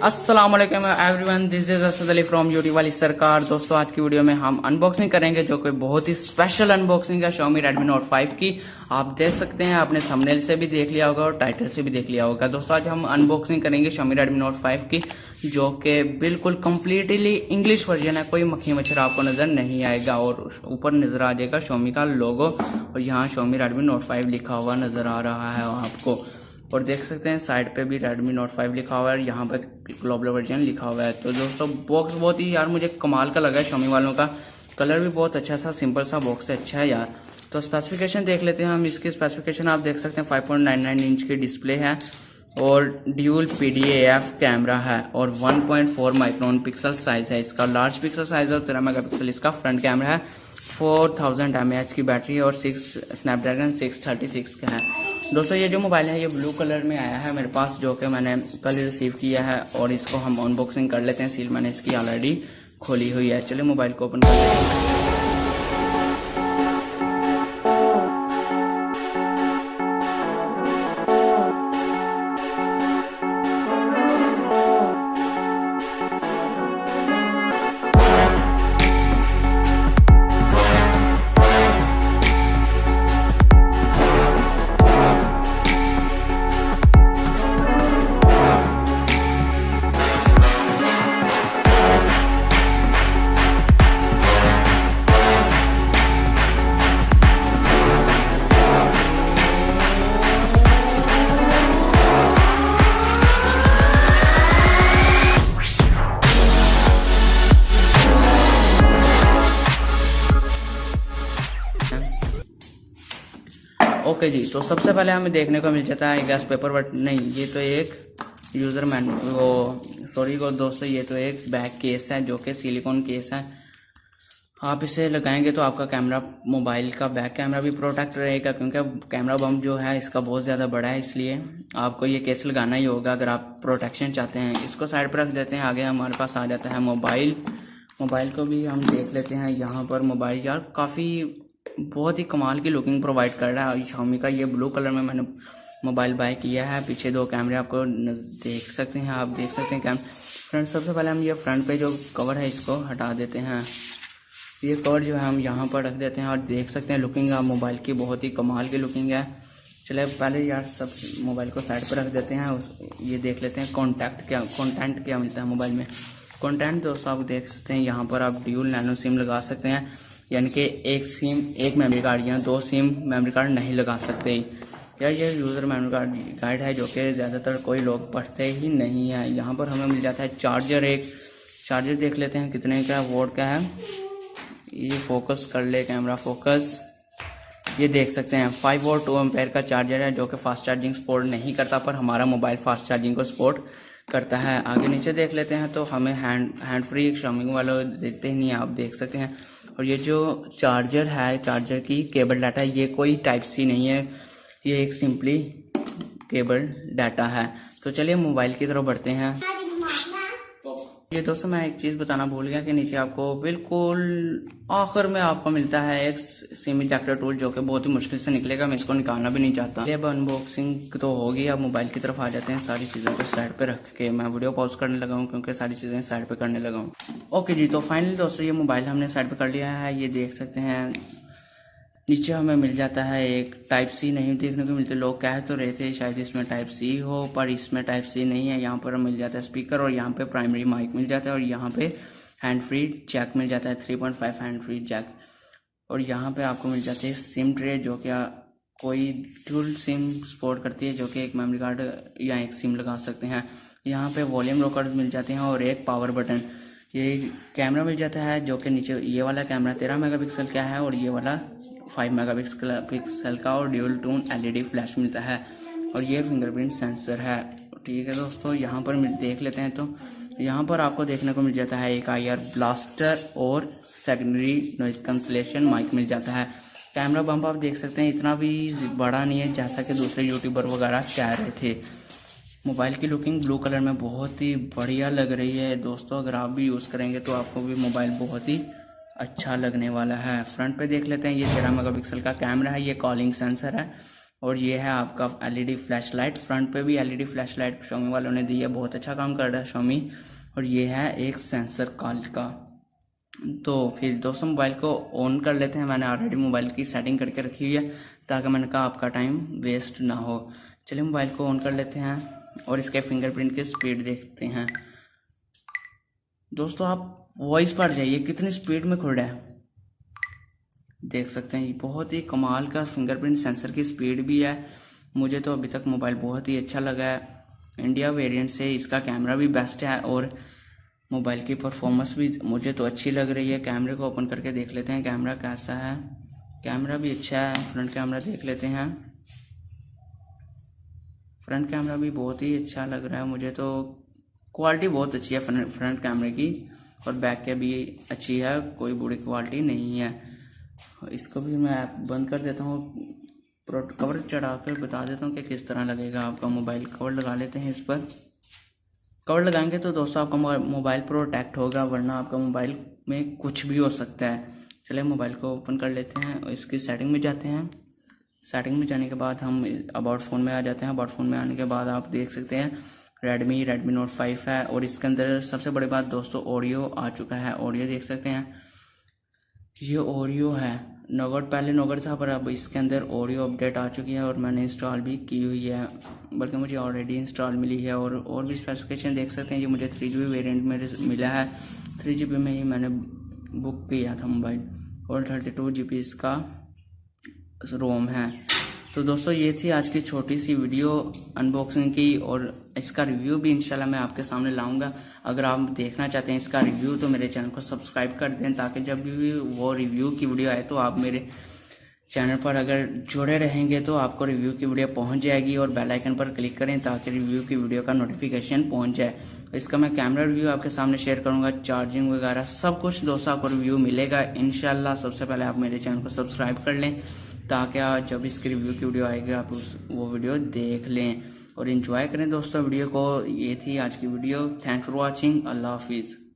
अस्सलाम वालेकुम everyone, this is Asad Ali from YoutubeWaliSarkar। दोस्तों आज की वीडियो में हम अनबॉक्सिंग करेंगे जो कि बहुत ही स्पेशल अनबॉक्सिंग है Xiaomi Redmi Note 5 की। आप देख सकते हैं, आपने थंबनेल से भी देख लिया होगा और टाइटल से भी देख लिया होगा। दोस्तों आज हम अनबॉक्सिंग करेंगे Xiaomi Redmi Note 5 की, जो कि बिल्कुल कम्प्लीटली इंग्लिश वर्जन है। कोई मक्खी मच्छर आपको नज़र नहीं आएगा और ऊपर नज़र आ जाएगा Xiaomi का लोगो और यहाँ Xiaomi Redmi Note 5 लिखा हुआ नज़र आ रहा है आपको। और देख सकते हैं साइड पे भी Redmi Note 5 लिखा हुआ है और यहाँ पे ग्लोबल वर्जन लिखा हुआ है। तो दोस्तों बॉक्स बहुत ही यार मुझे कमाल का लगा है, Xiaomi वालों का कलर भी बहुत अच्छा सा सिंपल सा बॉक्स है, अच्छा है यार। तो स्पेसिफिकेशन देख लेते हैं हम। इसकी स्पेसिफिकेशन आप देख सकते हैं 5.99 इंच की डिस्प्ले है और ड्यूल PDAF कैमरा है और 1.4 माइक्रोन पिक्सल साइज है इसका। लार्ज पिक्सल साइज और 13 मेगापिक्सल इसका फ्रंट कैमरा है। 4000 mAh की बैटरी है और स्नैपड्रैगन 636 का है। दोस्तों ये जो मोबाइल है ये ब्लू कलर में आया है मेरे पास, जो कि मैंने कल रिसीव किया है और इसको हम अनबॉक्सिंग कर लेते हैं। सील मैंने इसकी ऑलरेडी खोली हुई है। चलिए मोबाइल को ओपन कर लेते हैं। ओके जी, तो सबसे पहले हमें देखने को मिल जाता है गैस पेपर, बट नहीं, ये तो एक यूज़र मैन दोस्तों ये तो एक बैक केस है जो कि सिलिकॉन केस है। आप इसे लगाएंगे तो आपका कैमरा, मोबाइल का बैक कैमरा भी प्रोटेक्ट रहेगा, क्योंकि कैमरा बम्प जो है इसका बहुत ज़्यादा बड़ा है, इसलिए आपको ये केस लगाना ही होगा अगर आप प्रोटेक्शन चाहते हैं। इसको साइड पर रख देते हैं। आगे हमारे पास आ जाता है मोबाइल को भी हम देख लेते हैं। यहाँ पर मोबाइल यार काफ़ी बहुत ही कमाल की लुकिंग प्रोवाइड कर रहा है। Xiaomi का ये ब्लू कलर में मैंने मोबाइल बाय किया है। पीछे दो कैमरे आपको देख सकते हैं, आप देख सकते हैं फ्रंट। सबसे पहले हम ये फ्रंट पे जो कवर है इसको हटा देते हैं। ये कवर जो है हम यहाँ पर रख देते हैं और देख सकते हैं लुकिंग आप मोबाइल की बहुत ही कमाल की लुकिंग है। चले पहले यार सब मोबाइल को साइड पर रख देते हैं। ये देख लेते हैं कंटेंट क्या मिलता है मोबाइल में। कंटेंट दोस्तों आप देख सकते हैं, यहाँ पर आप ड्यूल नैनो सिम लगा सकते हैं, यानी कि एक सिम एक मेमोरी कार्ड या दो सिम मेमोरी कार्ड नहीं लगा सकते यार। ये यूज़र मेमोरी कार्ड गाइड है जो कि ज़्यादातर कोई लोग पढ़ते ही नहीं है। यहाँ पर हमें मिल जाता है चार्जर देख लेते हैं कितने का वोल्ट का है। ये फोकस कर ले कैमरा फोकस, ये देख सकते हैं 5 वोल्ट 2 एम्पेयर का चार्जर है जो कि फास्ट चार्जिंग सपोर्ट नहीं करता, पर हमारा मोबाइल फास्ट चार्जिंग को सपोर्ट करता है। आगे नीचे देख लेते हैं तो हमें हैंड फ्री Xiaomi वालों देखते ही नहीं है, आप देख सकते हैं। और ये जो चार्जर है, चार्जर की केबल डाटा है, ये कोई टाइप सी नहीं है, ये एक सिंपली केबल डाटा है। तो चलिए मोबाइल की तरफ बढ़ते हैं। ये दोस्तों मैं एक चीज़ बताना भूल गया कि नीचे आपको बिल्कुल आखिर में आपको मिलता है एक सिम इजेक्टर टूल, जो कि बहुत ही मुश्किल से निकलेगा, मैं इसको निकालना भी नहीं चाहता। अब अनबॉक्सिंग तो होगी, अब मोबाइल की तरफ आ जाते हैं। सारी चीज़ों को साइड पे रख के मैं वीडियो पॉज करने लगा हूँ क्योंकि सारी चीज़ें साइड पे करने लगा हूँ। ओके जी, तो फाइनली दोस्तों ये मोबाइल हमने साइड पे कर लिया है। ये देख सकते हैं नीचे हमें मिल जाता है एक टाइप सी, नहीं देखने को मिलते। लोग कह तो रहे थे शायद इसमें टाइप सी हो, पर इसमें टाइप सी नहीं है। यहाँ पर मिल जाता है स्पीकर और यहाँ पे प्राइमरी माइक मिल जाता है और यहाँ पे हैंड फ्री जैक मिल जाता है 3.5 हैंड फ्री जैक। और यहाँ पे आपको मिल जाती है सिम ट्रे, जो कि कोई ड्यूल सिम सपोर्ट करती है, जो कि एक मेमोरी कार्ड या एक सिम लगा सकते हैं। यहाँ पे वॉल्यूम रोकर मिल जाते हैं और एक पावर बटन। ये कैमरा मिल जाता है जो कि नीचे ये वाला कैमरा 13 मेगापिक्सल का है और ये वाला 5 मेगापिक्सल का और ड्यूल टून LED फ्लैश मिलता है और ये फिंगरप्रिंट सेंसर है। ठीक है दोस्तों, यहाँ पर देख लेते हैं तो यहाँ पर आपको देखने को मिल जाता है एक IR ब्लास्टर और सेकेंडरी नॉइज कैंसलेशन माइक मिल जाता है। कैमरा बम्प आप देख सकते हैं इतना भी बड़ा नहीं है जैसा कि दूसरे यूट्यूबर वगैरह कह रहे थे। मोबाइल की लुकिंग ब्लू कलर में बहुत ही बढ़िया लग रही है दोस्तों। अगर आप भी यूज़ करेंगे तो आपको भी मोबाइल बहुत ही अच्छा लगने वाला है। फ्रंट पे देख लेते हैं, ये 13 मेगापिक्सल का कैमरा है, ये कॉलिंग सेंसर है और ये है आपका एलईडी फ्लैश लाइट, फ्रंट पे भी एलईडी फ्लैश लाइट Xiaomi वालों ने दी है, बहुत अच्छा काम कर रहा है Xiaomi। और ये है एक सेंसर कॉल का। तो फिर दोस्तों मोबाइल को ऑन कर लेते हैं। मैंने ऑलरेडी मोबाइल की सेटिंग करके रखी हुई है ताकि मैंने कहा आपका टाइम वेस्ट ना हो। चलिए मोबाइल को ऑन कर लेते हैं और इसके फिंगरप्रिंट की स्पीड देखते हैं। दोस्तों आप वॉइस पर जाइए, कितनी स्पीड में खुल रहा है देख सकते हैं। बहुत ही कमाल का फिंगरप्रिंट सेंसर की स्पीड भी है। मुझे तो अभी तक मोबाइल बहुत ही अच्छा लगा है। इंडिया वेरिएंट से इसका कैमरा भी बेस्ट है और मोबाइल की परफॉर्मेंस भी मुझे तो अच्छी लग रही है। कैमरे को ओपन करके देख लेते हैं कैमरा कैसा है। कैमरा भी अच्छा है, फ्रंट कैमरा देख लेते हैं। फ्रंट कैमरा भी बहुत ही अच्छा लग रहा है मुझे तो, क्वालिटी बहुत अच्छी है फ्रंट कैमरे की, और बैक के भी अच्छी है, कोई बुरी क्वालिटी नहीं है। इसको भी मैं बंद कर देता हूँ, कवर चढ़ा कर बता देता हूँ कि किस तरह लगेगा आपका मोबाइल। कवर लगा लेते हैं इस पर। कवर लगाएंगे तो दोस्तों आपका मोबाइल प्रोटेक्ट होगा, वरना आपका मोबाइल में कुछ भी हो सकता है। चलिए मोबाइल को ओपन कर लेते हैं और इसकी सेटिंग में जाते हैं। सेटिंग में जाने के बाद हम अबाउट फ़ोन में आ जाते हैं। अबाउट फ़ोन में आने के बाद आप देख सकते हैं Redmi Note 5 है, और इसके अंदर सबसे बड़ी बात दोस्तों ऑडियो आ चुका है। ऑडियो देख सकते हैं, ये ऑडियो है। नोगट पहले नोगट था, पर अब इसके अंदर ऑडियो अपडेट आ चुकी है और मैंने इंस्टॉल भी की हुई है, बल्कि मुझे ऑलरेडी इंस्टॉल मिली है। और भी स्पेसिफिकेशन देख सकते हैं। ये मुझे 3GB वेरिएंट में मिला है, 3GB में ही मैंने बुक किया था मोबाइल, और 32GB इसका रोम है। तो दोस्तों ये थी आज की छोटी सी वीडियो अनबॉक्सिंग की, और इसका रिव्यू भी इंशाल्लाह मैं आपके सामने लाऊंगा। अगर आप देखना चाहते हैं इसका रिव्यू तो मेरे चैनल को सब्सक्राइब कर दें, ताकि जब भी वो रिव्यू की वीडियो आए तो आप मेरे चैनल पर अगर जुड़े रहेंगे तो आपको रिव्यू की वीडियो पहुंच जाएगी। और बेल आइकन पर क्लिक करें ताकि रिव्यू की वीडियो का नोटिफिकेशन पहुंच जाए। इसका मैं कैमरा रिव्यू आपके सामने शेयर करूंगा, चार्जिंग वगैरह सब कुछ दोस्तों आपको रिव्यू मिलेगा इंशाल्लाह। सबसे पहले आप मेरे चैनल को सब्सक्राइब कर लें ताकि आज जब इसकी रिव्यू की वीडियो आएगी आप वो वीडियो देख लें और एंजॉय करें दोस्तों वीडियो को। ये थी आज की वीडियो। Thanks for watching. अल्लाह हाफिज़।